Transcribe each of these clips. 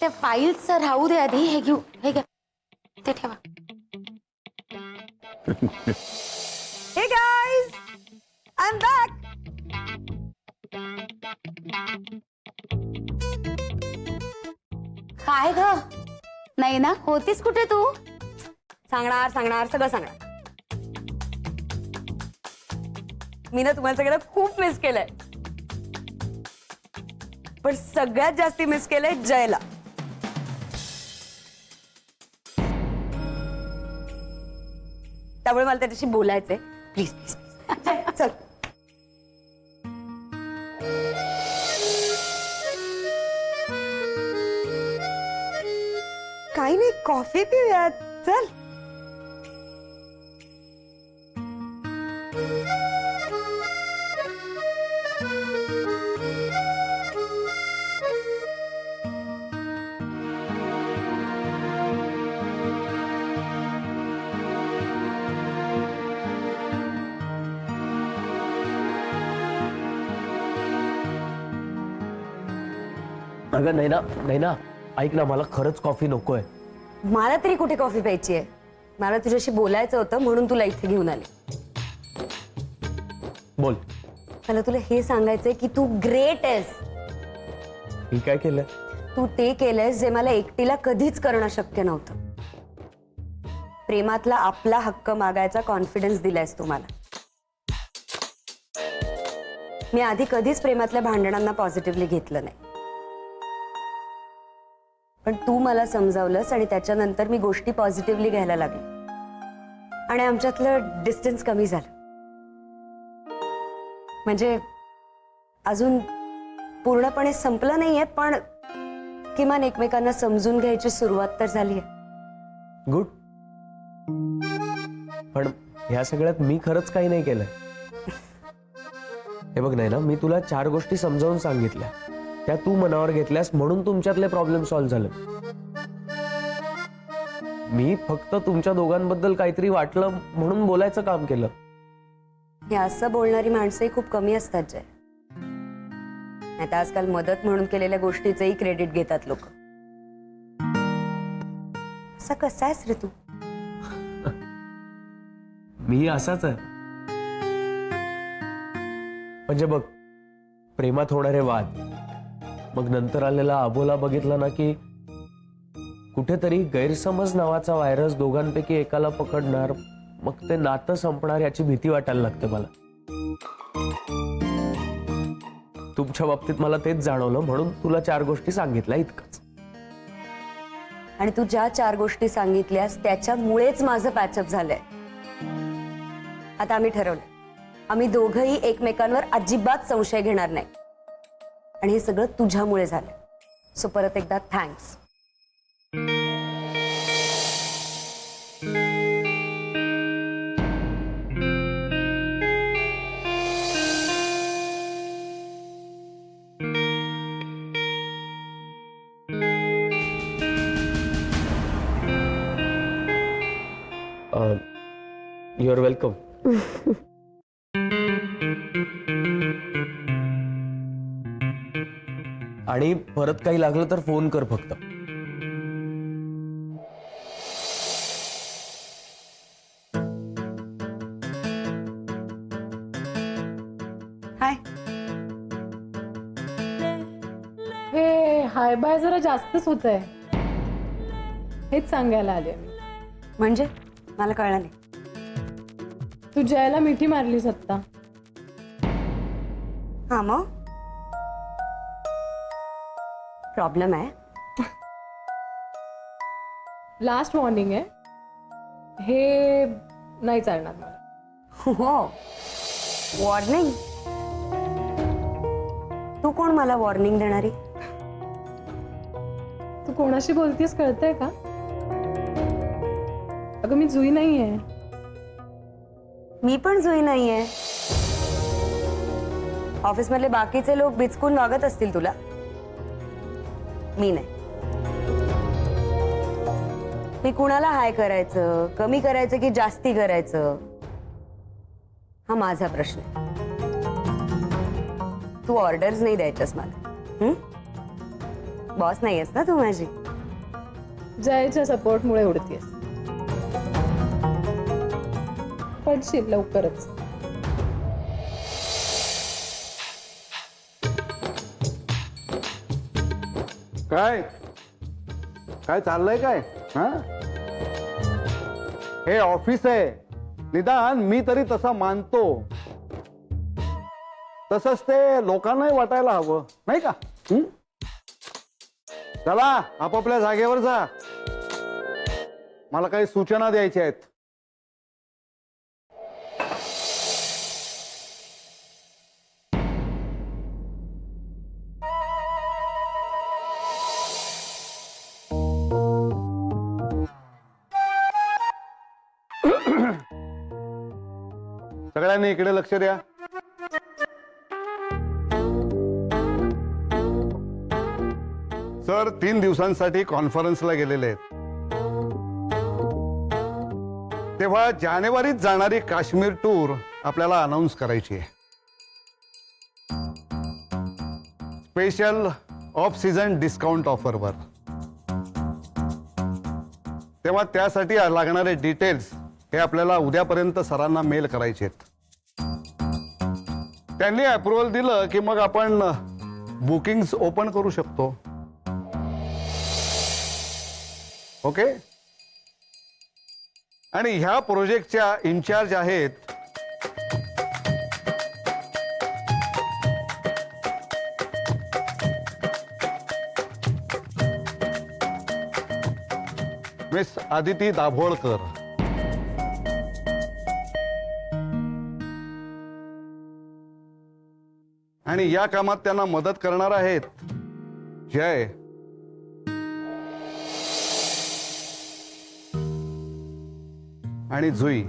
त्या फाईल्स राहू दे आधी, हे घेऊ, हे घ्या, ते ठेवा. हे गाईज, आय एम बॅक. काय ग, नाही ना, होतीस कुठे तू? सांगणार सांगणार सगळं सांगणार. मी ना तुम्हाला सगळ्यांना खूप मिस केलंय, पण सगळ्यात जास्ती मिस केलंय जयला. त्यामुळे मला त्याच्याशी बोलायचंय. प्लीज प्लीज प्लीज चल. काही नाही, कॉफी पिऊयात, चल. अगं नैना, नैना ऐक ना, मला खरंच कॉफी नकोय. मला तरी कुठे कॉफी प्यायची आहे. मला तुझ्याशी बोलायचं होतं म्हणून तुला इथे घेऊन आले. बोल. मला तुला हे सांगायचंय की तू ग्रेट आहेस. मी काय केलं? तू ते केलंयस जे मला एकटीला कधीच करणं शक्य नव्हतं. प्रेमातला आपला हक्क मागायचा कॉन्फिडन्स दिलायस तू मला. मी आधी कधीच प्रेमातल्या भांडणांना पॉझिटिव्हली घेतलं नाही, पण तू मला समजावलंस आणि त्याच्यानंतर मी गोष्टी पॉझिटिव्हली घ्यायला लागले आणि आमच्यातलं डिस्टन्स कमी झालं. म्हणजे अजून पूर्णपणे संपलं नाहीये, पण किमान एकमेकांना समजून घ्यायची सुरुवात तर झालीये. गुड. पण ह्या सगळ्यात मी खरंच काही नाही केलंय. हे बघ नैना, मी तुला 4 गोष्टी समजावून सांगितल्या, त्या तू मनावर घेतल्यास म्हणून तुमच्यातले प्रॉब्लेम सॉल्व्ह झाले. मी फक्त तुमच्या दोघांबद्दल काहीतरी वाटलं म्हणून बोलायचं काम केलं. हे असं बोलणारी माणसंही खूप कमी असतात जय. आता आजकाल मदत म्हणून केलेल्या गोष्टीचंही क्रेडिट घेतात लोक. असा कसा आहेस रे तू? मी असाच आहे. म्हणजे बघ, प्रेमात होणारे वाद, मग नंतर आलेला अबोला बघितला ना की कुठेतरी गैरसमज नावाचा व्हायरस दोघांपैकी एकाला पकडणार, मग ते नातं संपणार याची भीती वाटायला लागते मला. तुमच्या बाबतीत मला तेच जाणवलं म्हणून तुला 4 गोष्टी सांगितल्या, इतकंच. आणि तू ज्या 4 गोष्टी सांगितल्यास त्याच्यामुळेच माझं पॅचअप झालंय. आता आम्ही ठरवलं, आम्ही दोघंही एकमेकांवर अजिबात संशय घेणार नाही, आणि हे सगळं तुझ्यामुळे झालं. सो परत एकदा थँक्स. You R welcome. आणि परत काही लागलं तर फोन कर फक्त. हाय. हे हाय बाय जरा जास्तच होत आहे, हेच सांगायला आले मी. म्हणजे मला कळलं नाही. तू जयला मिठी मारलीस आत्ता. हा, मग प्रॉब्लेम आहे? लास्ट वॉर्निंग आहे, हे नाही चालणार मला. हो, वॉर्निंग? तू कोण मला वॉर्निंग देणारी? तू कोणाशी बोलतेस कळतंय का? अगं मी जुई नाहीये. मी पण जुई नाहीये. ऑफिस मधले बाकीचे लोक बिचकून वागत असतील तुला, मी नाही. मी कुणाला हाय करायचं, कमी करायचं की जास्ती करायचं, हा माझा प्रश्न आहे. तू ऑर्डर्स नाही द्यायच्यास मला. बॉस नाही आहेस ना तू माझी. जयच्या सपोर्टमुळे उडतीयस. पडशील लवकरच. काय काय चाललंय काय? हा, हे ऑफिस आहे. निदान मी तरी तसा मानतो, तसंच ते लोकांनाही वाटायला हवं नाही का? चला आपापल्या जागेवर जा, मला काही सूचना द्यायच्या आहेत. सगळ्यांनी इकडे लक्ष द्या. सर 3 दिवसांसाठी कॉन्फरन्सला गेलेले आहेत. तेव्हा जानेवारीत जाणारी काश्मीर टूर आपल्याला अनाऊन्स करायची आहे. स्पेशल ऑफ सीझन डिस्काउंट ऑफरवर. तेव्हा त्यासाठी लागणारे डिटेल्स हे आपल्याला उद्यापर्यंत सरांना मेल करायचे आहेत. त्यांनी अप्रुव्हल दिलं की मग आपण बुकिंग्स ओपन करू शकतो. ओके. आणि ह्या प्रोजेक्टच्या इन्चार्ज आहेत मिस आदिती दाभोळकर. आणि या कामात त्यांना मदत करणार आहेत जय आणि Jui.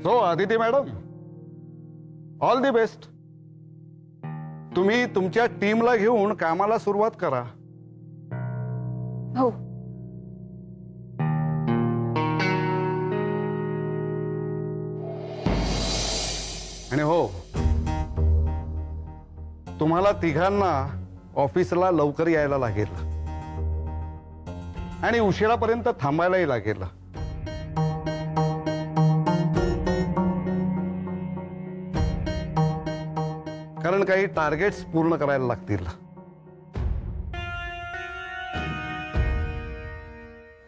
So Aditi madam, all the best. तुम्ही तुमच्या टीमला घेऊन कामाला सुरुवात करा. हो. आणि हो, तुम्हाला तिघांना ऑफिसला लवकर यायला लागेल आणि उशिरापर्यंत थांबायलाही लागेल. कारण काही टार्गेट्स पूर्ण करायला लागतील.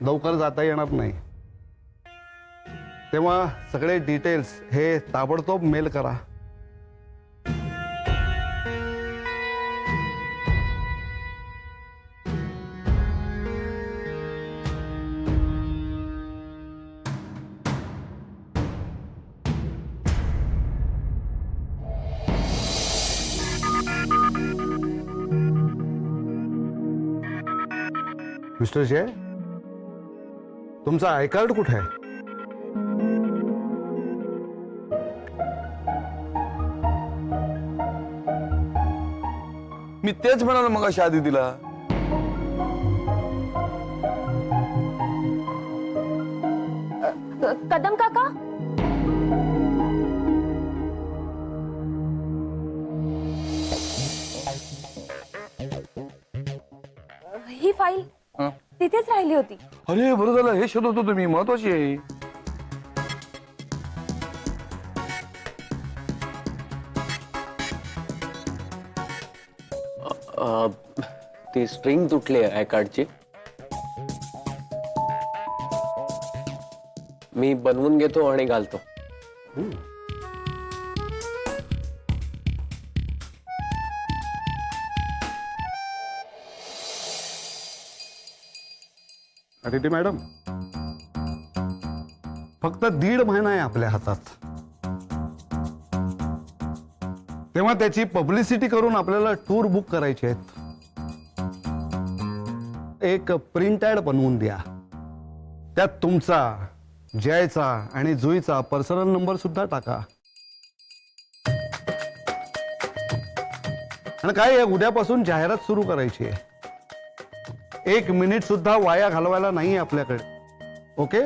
लवकर जाता येणार नाही. तेव्हा सगळे डिटेल्स हे ताबडतोब मेल करा. मिस्टर जय, तुमचा आय कार्ड कुठे आहे? मी तेच म्हणालो मग आधी तिला. कदम काका, ही फाईल हं? तिथेच राहिली होती. अरे बरं झालं, हे शोधत होतो मी. महत्वाची आहे. ती स्ट्रिंग तुटली आहे आय कार्डची. मी बनवून घेतो आणि घालतो. अदिती मॅडम, फक्त 1.5 महिना आहे आपल्या हातात. तेव्हा त्याची पब्लिसिटी करून आपल्याला टूर बुक करायची आहेत. एक प्रिंट ऍड बनवून द्या. त्यात तुमचा जयचा आणि जुईचा पर्सनल नंबर सुद्धा टाका. आणि काय आहे, उद्यापासून जाहिरात सुरू करायची आहे. 1 मिनिट सुद्धा वाया घालवायला नाही आपल्याकडे. ओके.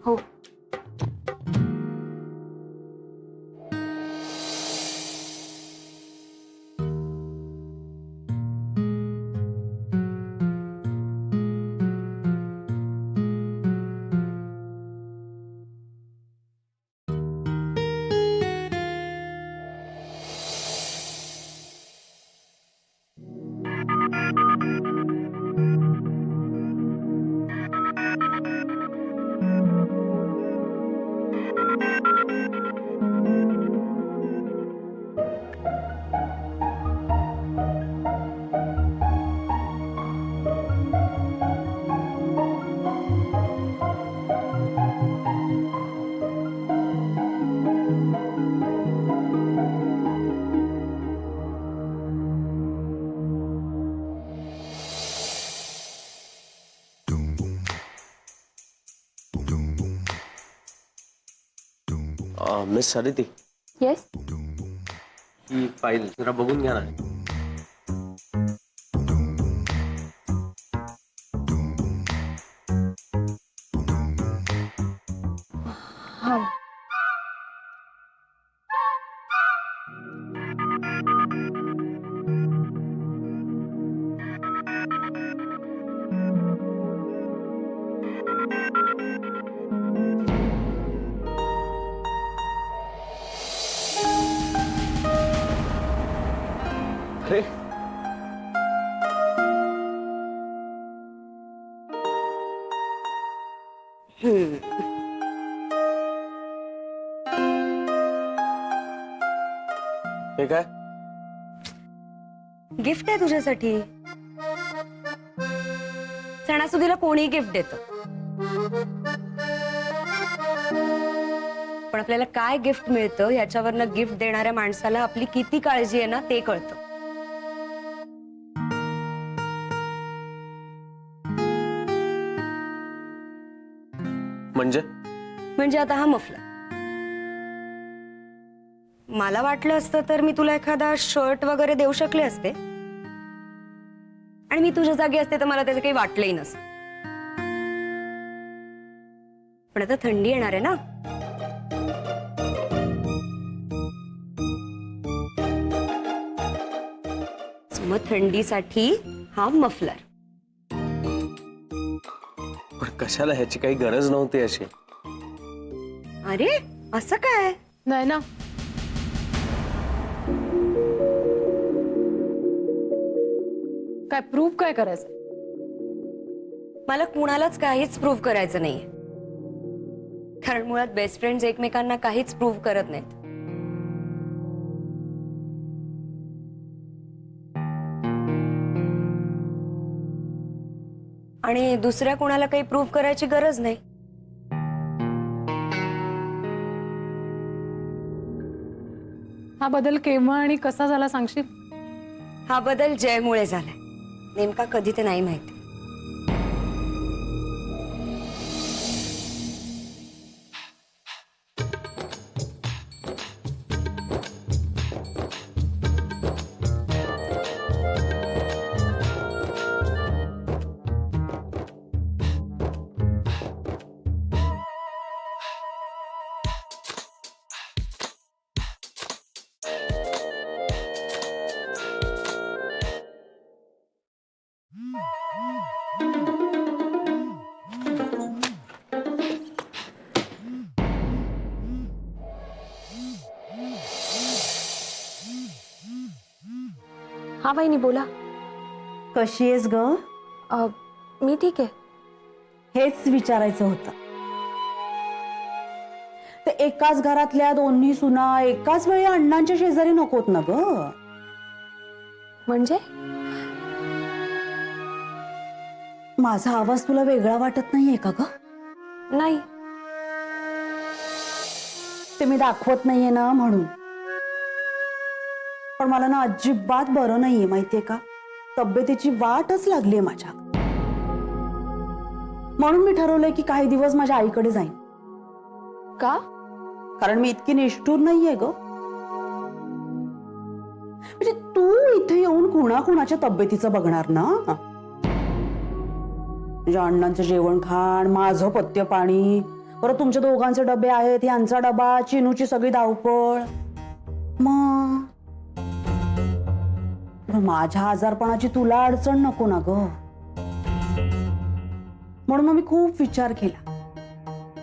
हो. Miss Aditi, yes. ही फाईल जरा बघून घ्या ना. हा. अरे हे काय? गिफ्ट आहे तुझ्यासाठी. सणासुदीला कोणी गिफ्ट देतं, पण आपल्याला काय गिफ्ट मिळतं याच्यावरनं गिफ्ट देणाऱ्या माणसाला आपली किती काळजी आहे ना ते कळतं. म्हणजे आता हा मफलर. मला वाटलं असतं तर मी तुला एखादा शर्ट वगैरे देऊ शकले असते, आणि मी तुझ्या जागी असते तर मला त्याचं काही वाटलंही नसतं. पण आता थंडी येणार आहे ना, मग थंडीसाठी हा मफलर. पण कशाला, ह्याची काही गरज नव्हती अशी. अरे असं काय? नाही ना, काय प्रूफ काय करायचं? मला कुणालाच काहीच प्रूव्ह करायचं नाहीये, कारण मुळात बेस्ट फ्रेंड्स एकमेकांना काहीच प्रूव्ह करत नाहीत. आणि दुसऱ्या कुणाला काही प्रूव्ह करायची गरज नाही. हा बदल केव्हा आणि कसा झाला सांगशील? हा बदल जयमुळे झालाय, नेमका कधी ते नाही माहिती. हा वहिनी बोला. कशी आहेस ग? मी ठीक आहे. हेच विचारायचं होतं. ते एकाच घरातल्या दोन्ही सुना एकाच वेळी अण्णांच्या शेजारी नकोत ना ग? म्हणजे माझा आवाज तुला वेगळा वाटत नाहीये का ग? नाही. ते मी दाखवत नाहीये ना म्हणून. पण मला ना अजिबात बरं नाहीये माहितीये का? तब्येतीची वाटच लागलीये माझ्या. म्हणून मी ठरवलंय की काही दिवस माझ्या आईकडे जाईन. का? कारण मी इतकी निष्ठूर नाहीये ग. म्हणजे तू इथे येऊन कुणाकुणाच्या तब्येतीचं बघणार ना. म्हणजे अण्णांचं जेवण खाण, माझं पथ्य पाणी, परत तुमच्या दोघांचे डबे आहेत, यांचा डबा, चिनूची सगळी धावपळ. मग माझ्या आजारपणाची तुला अडचण नको ना ग. म्हणून मग मी खूप विचार केला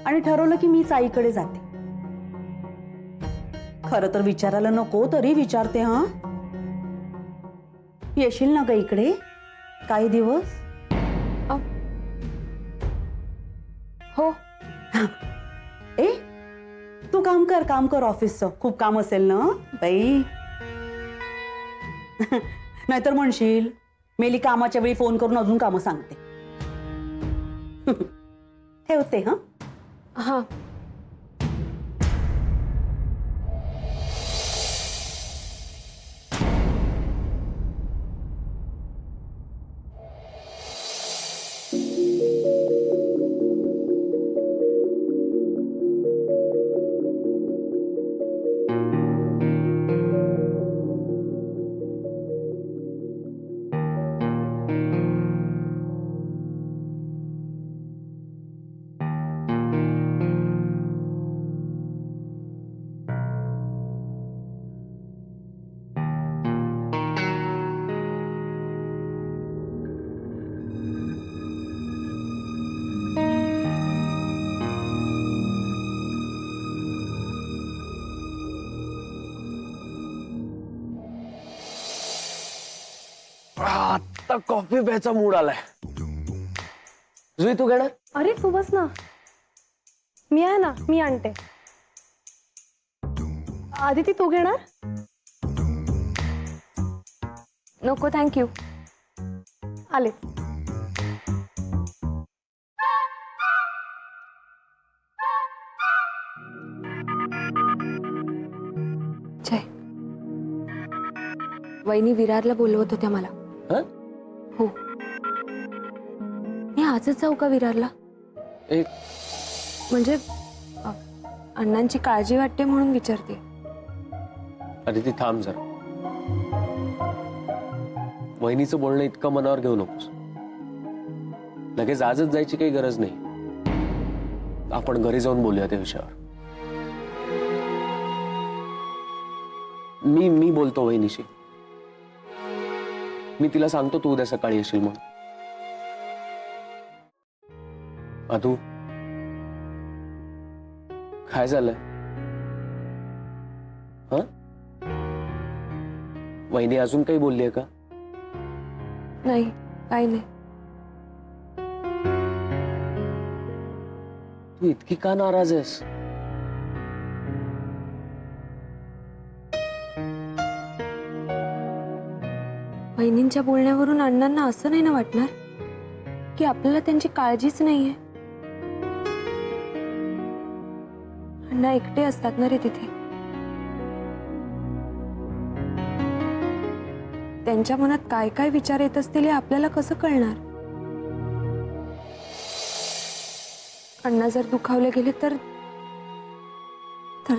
आणि ठरवलं की मीच आईकडे जाते. खरं तर विचारायला नको तरी विचारते. हा, येशील ना ग इकडे काही दिवस? हो. ए, तू काम कर ऑफिसचं. खूप काम असेल ना बाई. नाहीतर म्हणशील मेली कामाच्या वेळी फोन करून अजून कामं सांगते. ठेवते. हा हा. आता कॉफी प्यायचा मूड आलाय. जुई तू घेणार? अरे तू बस ना, मी आहे ना, मी आणते. आदिती तू घेणार? नको थँक्यू. आले. जय, वहिनी विरारला बोलवत होत्या मला. हं? हो. मी आजच जाऊ का विरारला? एक म्हणजे अण्णांची काळजी वाटते म्हणून विचारते. अरे ती थांब जरा. वहिनीचं बोलणं इतकं मनावर घेऊ नकोस. लगेच आजच जायची काही गरज नाही. आपण घरी जाऊन बोलूया त्या विषयावर. मी बोलतो वहिनीशी. मी तिला सांगतो तू उद्या सकाळी येशील म्हणून. अधू, काय झालंय? हा, वहिनी अजून काही बोललीये का? नाही, काही नाही. तू इतकी का नाराज आहेस? वहिनींच्या बोलण्यावरून अण्णांना असं नाही ना वाटणार की आपल्याला त्यांची काळजीच नाहीये. अण्णा एकटे असतात ना रे तिथे. त्यांच्या मनात काय काय विचार येत असतील हे आपल्याला कसं कळणार? अण्णा जर दुखावले गेले तर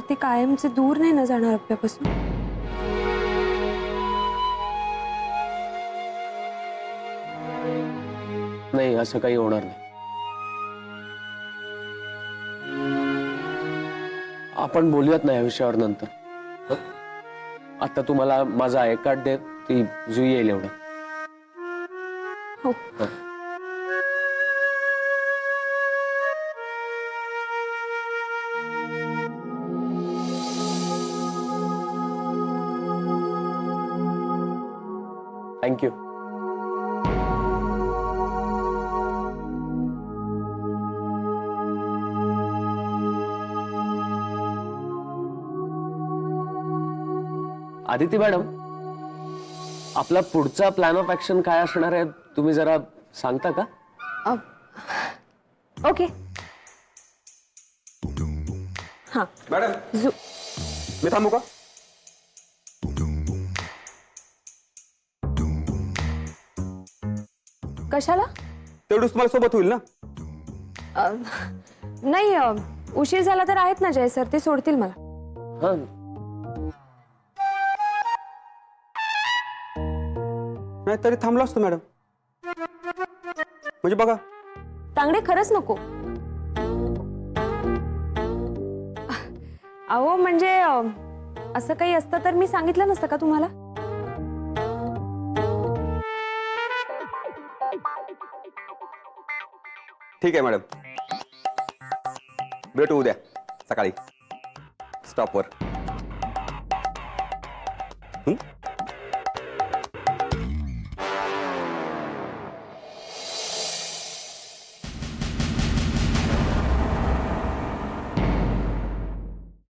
ते कायमचे दूर नाही ना जाणार आपल्यापासून. नाही, असं काही होणार नाही. आपण बोलूयात ना या विषयावर नंतर. हं? आता तुम्हाला माझा आय कार्ड दे, ती जुई येईल एवढं. हो. हं. थँक्यू. आदिती मॅडम, आपला पुढचा प्लॅन ऑफ ऍक्शन काय असणार आहे तुम्ही जरा सांगता का? ओके. हा. मॅडम, जु मी थांबू का? कशाला? तेवढीच तुम्हाला सोबत होईल ना. नाही उशीर झाला तर आहेत ना जय सर, ते सोडतील मला. नाही तरी थांबलो असतो मॅडम. म्हणजे बघा, तांगडे खरंच नको. अहो म्हणजे असं काही असतं तर मी सांगितलं नसतं का तुम्हाला? ठीक आहे मॅडम, भेटू उद्या सकाळी स्टॉपवर.